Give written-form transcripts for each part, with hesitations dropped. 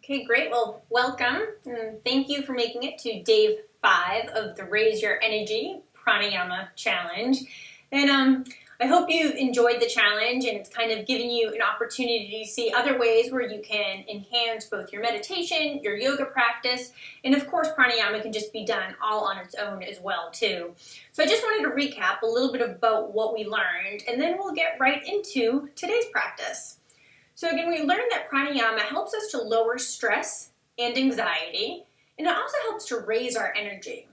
Okay, great. Well, welcome and thank you for making it to day 5 of the Raise Your Energy Pranayama Challenge. And I hope you've enjoyed the challenge and it's kind of given you an opportunity to see other ways where you can enhance both your meditation, your yoga practice, and of course pranayama can just be done all on its own as well too. So I just wanted to recap a little bit about what we learned and then we'll get right into today's practice. So again, we learned that pranayama helps us to lower stress and anxiety, and it also helps to raise our energy.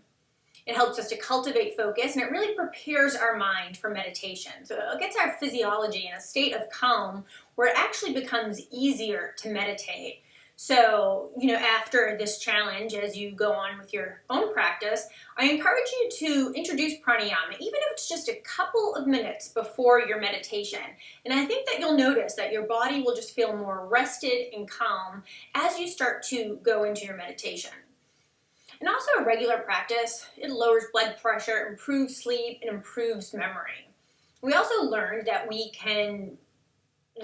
It helps us to cultivate focus, and it really prepares our mind for meditation. So it gets our physiology in a state of calm where it actually becomes easier to meditate. So, after this challenge, as you go on with your own practice, I encourage you to introduce pranayama, even if it's just a couple of minutes before your meditation. And I think that you'll notice that your body will just feel more rested and calm as you start to go into your meditation. And also a regular practice, it lowers blood pressure, improves sleep, and improves memory. We also learned that we can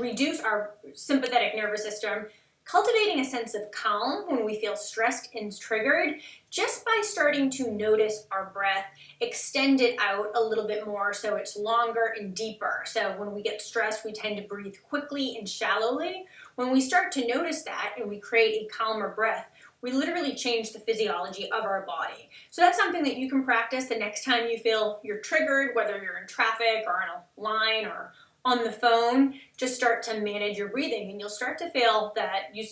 reduce our sympathetic nervous system, cultivating a sense of calm when we feel stressed and triggered, just by starting to notice our breath, extend it out a little bit more so it's longer and deeper. So when we get stressed, we tend to breathe quickly and shallowly. When we start to notice that and we create a calmer breath, we literally change the physiology of our body. So that's something that you can practice the next time you feel you're triggered, whether you're in traffic or on a line or on the phone. Just start to manage your breathing and you'll start to feel that you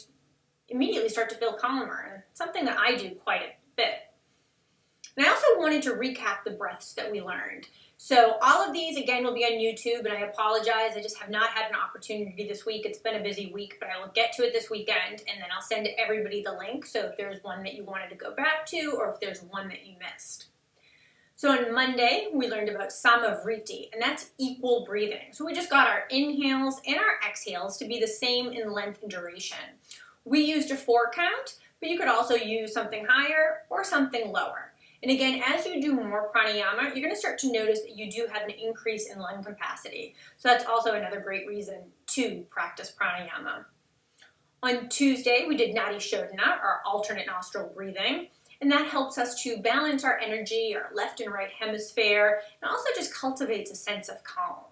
immediately start to feel calmer. And it's something that I do quite a bit. And I also wanted to recap the breaths that we learned. So all of these, again, will be on YouTube, and I apologize. I just have not had an opportunity this week. It's been a busy week, but I will get to it this weekend, and then I'll send everybody the link. So if there's one that you wanted to go back to, or if there's one that you missed. So on Monday, we learned about samavriti, and that's equal breathing. So we just got our inhales and our exhales to be the same in length and duration. We used a 4 count, but you could also use something higher or something lower. And again, as you do more pranayama, you're going to start to notice that you do have an increase in lung capacity. So that's also another great reason to practice pranayama. On Tuesday, we did nadi shodhana, our alternate nostril breathing. And that helps us to balance our energy, our left and right hemisphere, and also just cultivates a sense of calm.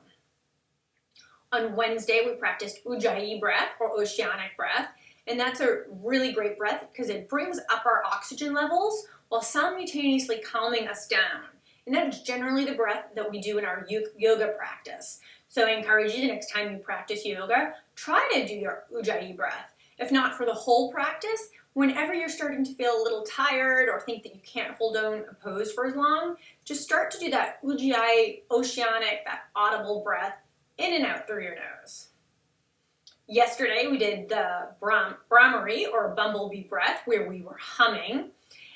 On Wednesday, we practiced ujjayi breath or oceanic breath. And that's a really great breath because it brings up our oxygen levels while simultaneously calming us down. And that's generally the breath that we do in our yoga practice. So I encourage you the next time you practice yoga, try to do your ujjayi breath. If not for the whole practice, whenever you're starting to feel a little tired or think that you can't hold on a pose for as long, just start to do that ujjayi, oceanic, that audible breath in and out through your nose. Yesterday, we did the Brahmari or bumblebee breath where we were humming.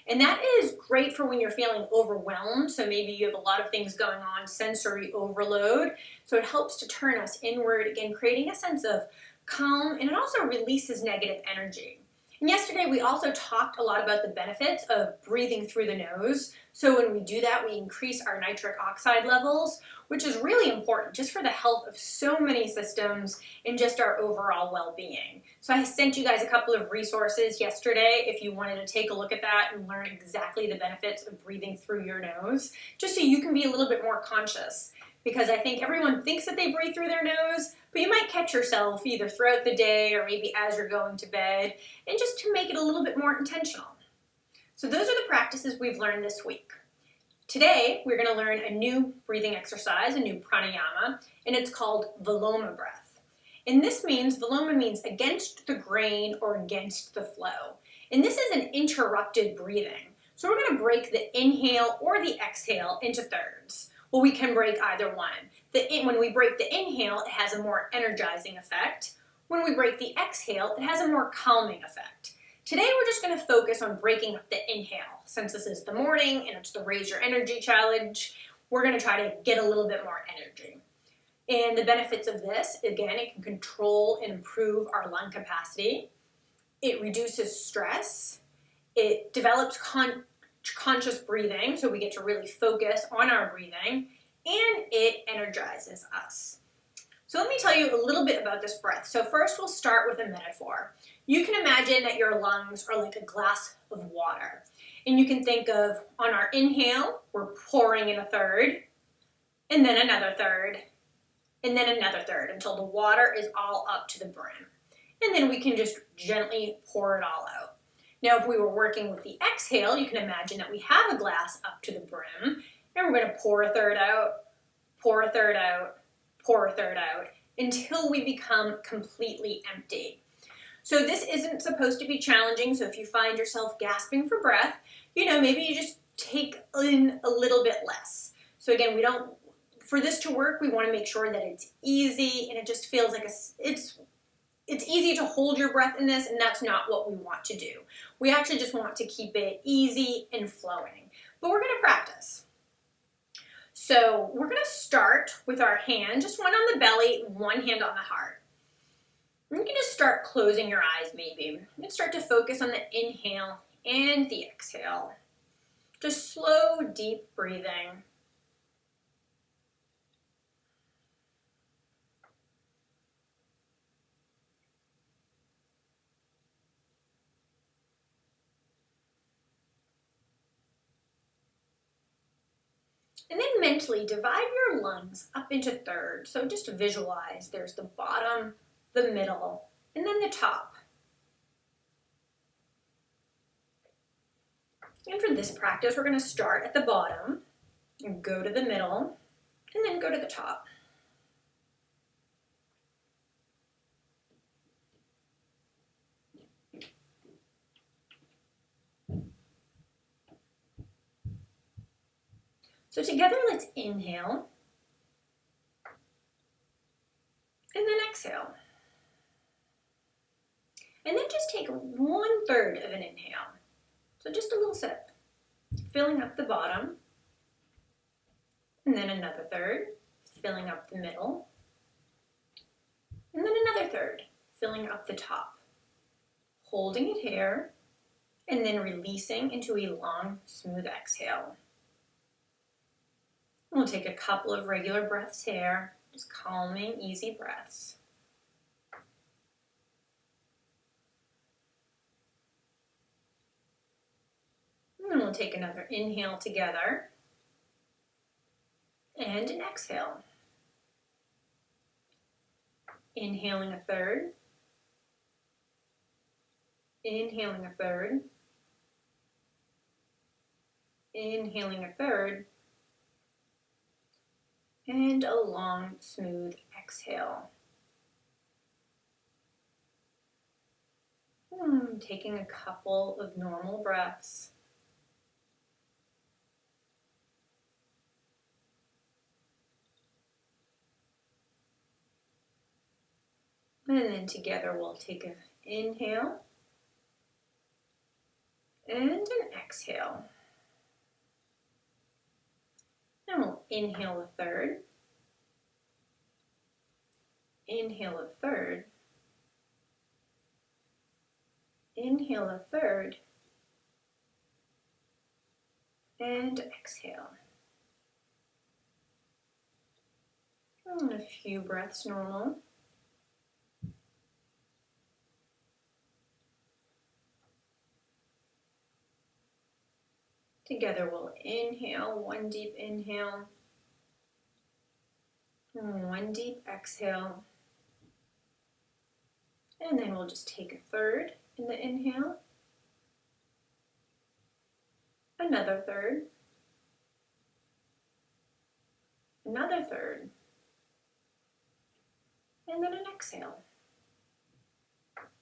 And that is great for when you're feeling overwhelmed. So maybe you have a lot of things going on, sensory overload. So it helps to turn us inward, again, creating a sense of calm, and it also releases negative energy. And yesterday, we also talked a lot about the benefits of breathing through the nose. So when we do that, we increase our nitric oxide levels, which is really important just for the health of so many systems and just our overall well-being. So I sent you guys a couple of resources yesterday if you wanted to take a look at that and learn exactly the benefits of breathing through your nose, just so you can be a little bit more conscious. Because I think everyone thinks that they breathe through their nose, but you might catch yourself either throughout the day or maybe as you're going to bed, and just to make it a little bit more intentional. So those are the practices we've learned this week. Today, we're going to learn a new breathing exercise, a new pranayama, and it's called Viloma breath. And this means, Viloma means against the grain or against the flow. And this is an interrupted breathing. So we're going to break the inhale or the exhale into thirds. Well, we can break either one. When we break the inhale, it has a more energizing effect. When we break the exhale, it has a more calming effect. Today, we're just going to focus on breaking up the inhale. Since this is the morning and it's the Raise Your Energy Challenge, we're going to try to get a little bit more energy. And the benefits of this, again, it can control and improve our lung capacity. It reduces stress. It develops conscious breathing, so we get to really focus on our breathing, and it energizes us. So let me tell you a little bit about this breath. So first we'll start with a metaphor. you can imagine that your lungs are like a glass of water. And you can think of, on our inhale, we're pouring in a third, and then another third, and then another third, until the water is all up to the brim. And then we can just gently pour it all out. Now, if we were working with the exhale, you can imagine that we have a glass up to the brim, and we're going to pour a third out, pour a third out, pour a third out, until we become completely empty. So this isn't supposed to be challenging, so if you find yourself gasping for breath, maybe you just take in a little bit less. So again, for this to work, we want to make sure that it's easy and it just feels like it's easy to hold your breath in this, and that's not what we want to do. We actually just want to keep it easy and flowing, but we're going to practice. So we're going to start with our hand, just one on the belly, one hand on the heart. And you can just start closing your eyes maybe. And start to focus on the inhale and the exhale. Just slow, deep breathing. And then mentally divide your lungs up into thirds. So just visualize there's the bottom, the middle, and then the top. And for this practice, we're going to start at the bottom and go to the middle and then go to the top. So together, let's inhale and then exhale. And then just take 1/3 of an inhale. So just a little sip, filling up the bottom, and then another third, filling up the middle, and then another third, filling up the top, holding it here, and then releasing into a long, smooth exhale. We'll take a couple of regular breaths here, just calming, easy breaths. And then we'll take another inhale together and an exhale. Inhaling a third, inhaling a third, inhaling a third, and a long, smooth exhale. Taking a couple of normal breaths. And then together we'll take an inhale and an exhale. And we'll inhale a third, inhale a third, inhale a third, and exhale. And a few breaths normal. Together we'll inhale, one deep inhale, and one deep exhale. And then we'll just take a third in the inhale, another third, another third, and then an exhale.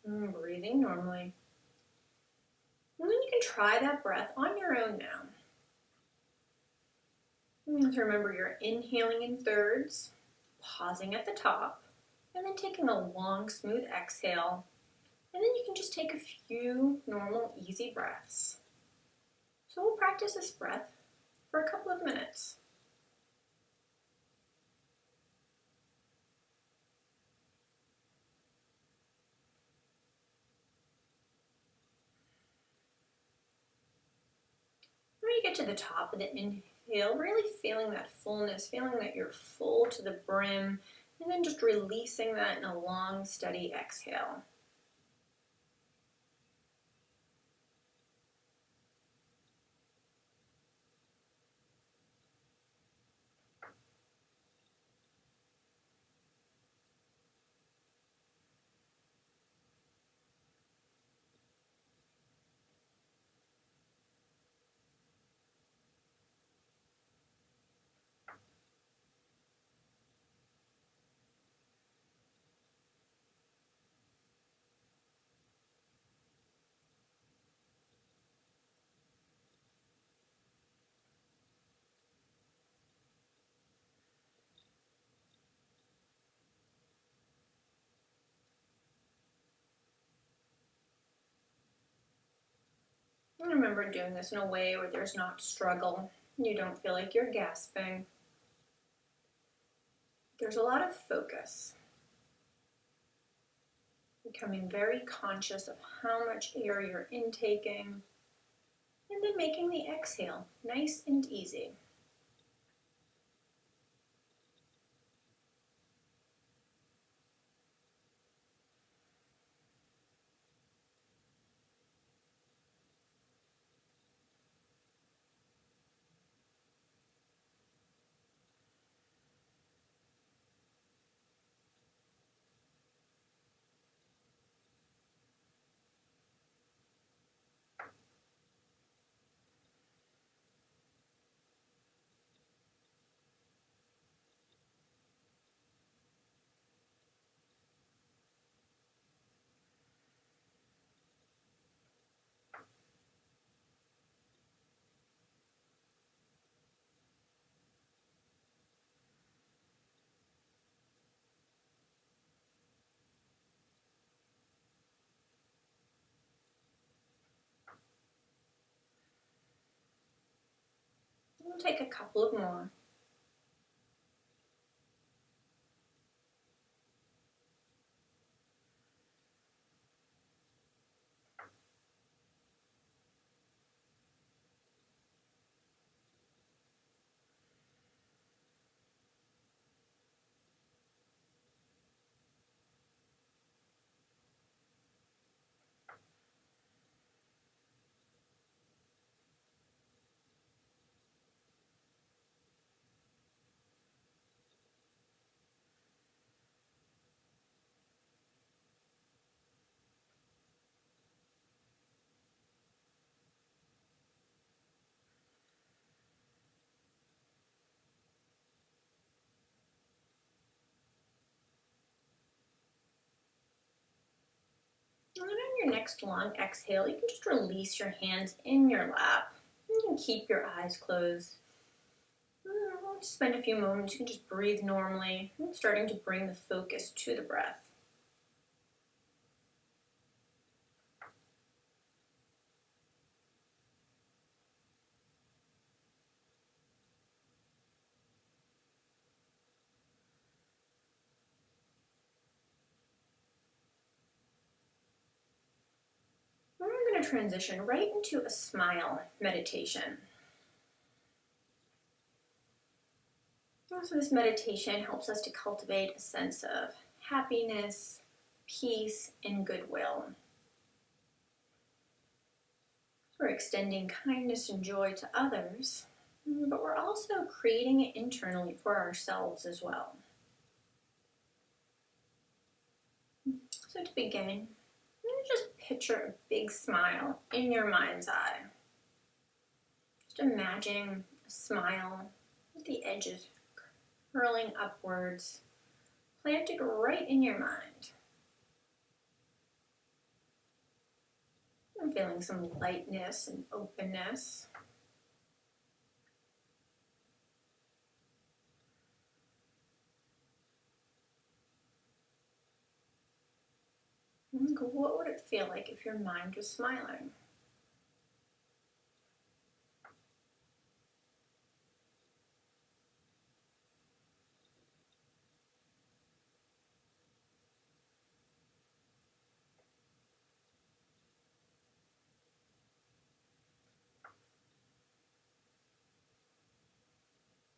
Breathing normally. And then you can try that breath on your own now. You have to remember you're inhaling in thirds, pausing at the top, and then taking a long, smooth exhale. And then you can just take a few normal, easy breaths. So we'll practice this breath for a couple of minutes. When you get to the top of the inhale, really feeling that fullness, feeling that you're full to the brim, and then just releasing that in a long, steady exhale. remember doing this in a way where there's not struggle. You don't feel like you're gasping. There's a lot of focus. Becoming very conscious of how much air you're intaking, and then making the exhale nice and easy. We'll take a couple of more. And then on your next long exhale, you can just release your hands in your lap. You can keep your eyes closed. We'll just spend a few moments. You can just breathe normally, starting to bring the focus to the breath. Then we're going to transition right into a smile meditation. So this meditation helps us to cultivate a sense of happiness, peace, and goodwill. We're extending kindness and joy to others, but we're also creating it internally for ourselves as well. So to begin, just picture a big smile in your mind's eye. Just imagine a smile with the edges curling upwards, planted right in your mind. I'm feeling some lightness and openness. What would it feel like if your mind was smiling?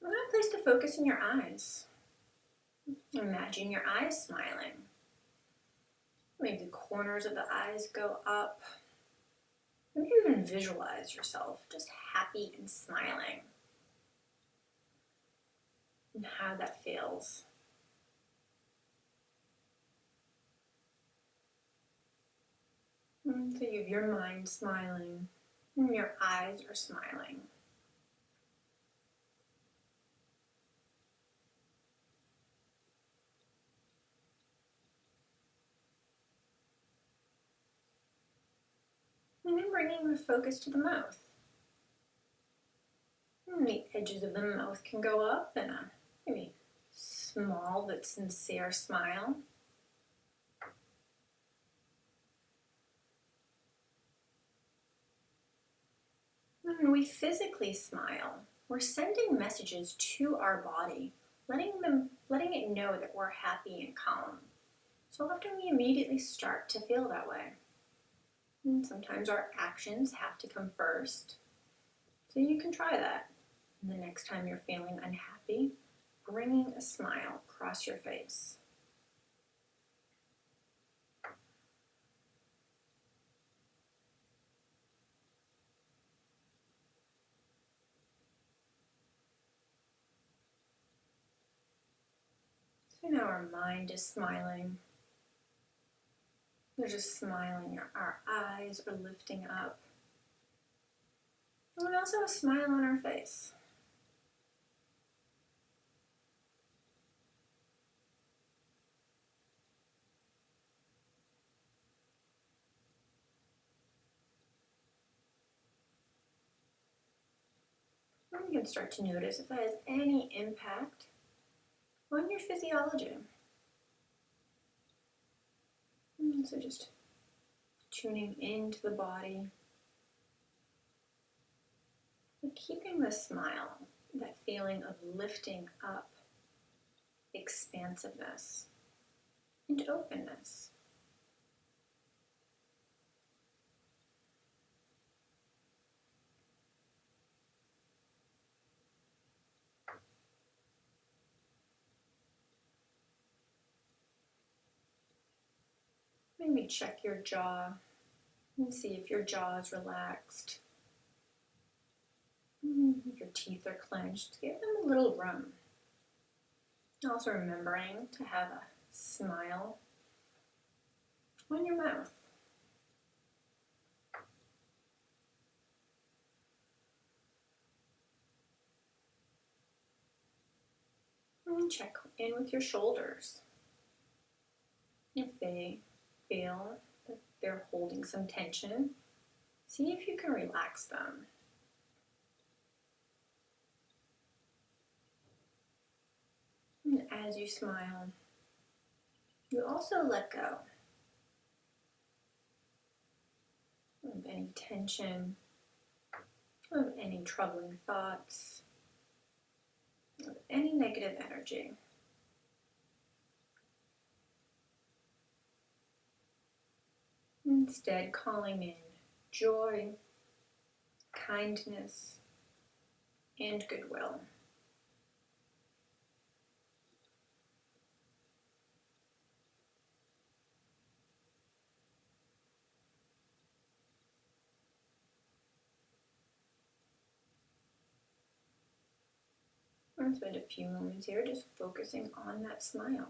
I'm going to place the focus in your eyes. Imagine your eyes smiling. Maybe the corners of the eyes go up. Maybe even visualize yourself just happy and smiling. And how that feels. So you have your mind smiling, and your eyes are smiling. And then bringing the focus to the mouth. And the edges of the mouth can go up in a maybe small but sincere smile. When we physically smile, we're sending messages to our body, letting it know that we're happy and calm. So often we immediately start to feel that way. And sometimes our actions have to come first. So you can try that. And the next time you're feeling unhappy, bringing a smile across your face. So now our mind is smiling. There's just smiling. Our eyes are lifting up. And also a smile on our face. And you can start to notice if that has any impact on your physiology. And so just tuning into the body, but keeping the smile, that feeling of lifting up, expansiveness, and openness. Maybe check your jaw and see if your jaw is relaxed. If your teeth are clenched, give them a little room. Also remembering to have a smile on your mouth. And check in with your shoulders. If they feel that they're holding some tension, see if you can relax them. And as you smile, you also let go of any tension, of any troubling thoughts, of any negative energy. Instead, calling in joy, kindness, and goodwill. I'll spend a few moments here just focusing on that smile.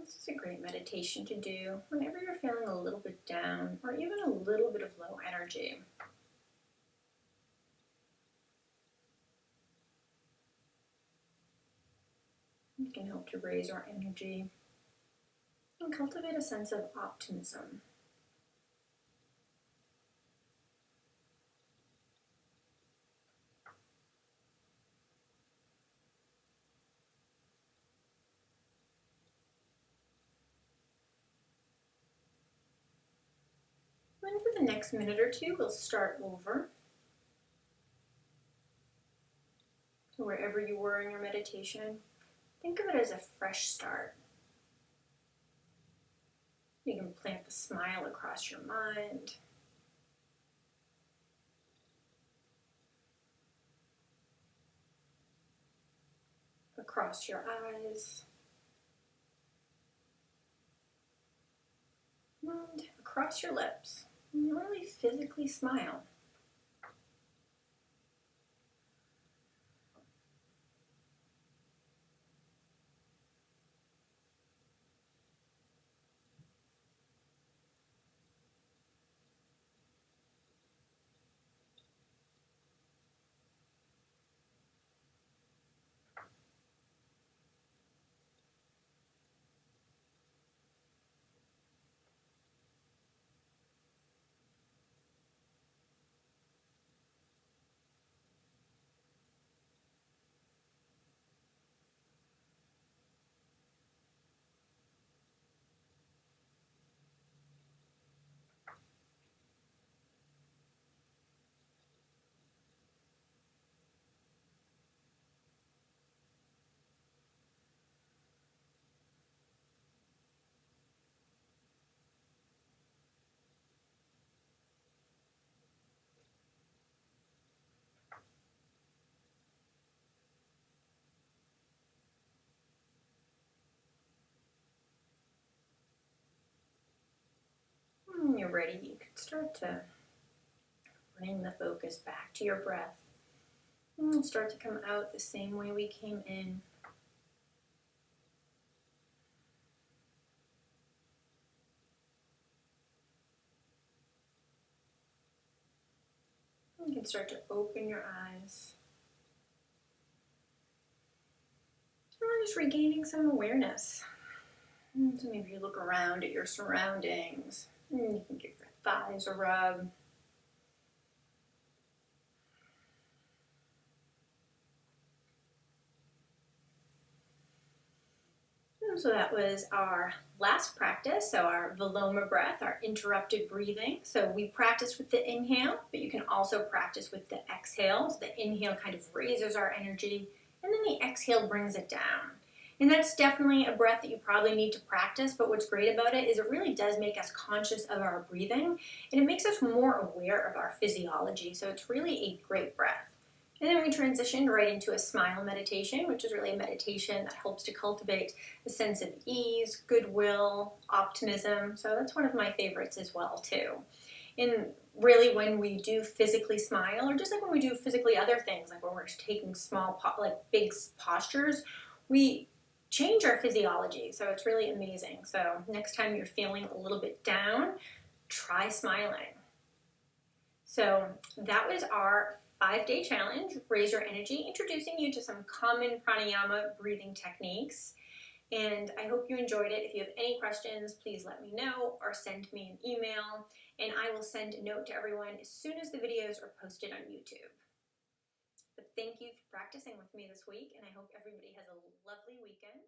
This is a great meditation to do whenever you're feeling a little bit down or even a little bit of low energy. It can help to raise our energy and cultivate a sense of optimism. And for the next minute or two, we'll start over to wherever you were in your meditation. Think of it as a fresh start. You can plant the smile across your mind, across your eyes, And across your lips. And really physically smile. When you're ready, you can start to bring the focus back to your breath. And start to come out the same way we came in. You can start to open your eyes. And we're just regaining some awareness. So maybe you look around at your surroundings. And you can give your thighs a rub. So that was our last practice, so our Viloma breath, our interrupted breathing. So we practiced with the inhale, but you can also practice with the exhale. So the inhale kind of raises our energy, and then the exhale brings it down. And that's definitely a breath that you probably need to practice, but what's great about it is it really does make us conscious of our breathing, and it makes us more aware of our physiology, so it's really a great breath. And then we transitioned right into a smile meditation, which is really a meditation that helps to cultivate a sense of ease, goodwill, optimism. So that's one of my favorites as well too. And really when we do physically smile, or just like when we do physically other things, like when we're taking big postures, we change our physiology. So it's really amazing. So next time you're feeling a little bit down, try smiling. So that was our 5-day challenge, Raise Your Energy, introducing you to some common pranayama breathing techniques. And I hope you enjoyed it. If you have any questions, please let me know or send me an email, and I will send a note to everyone as soon as the videos are posted on YouTube. But thank you for practicing with me this week, and I hope everybody has a lovely weekend.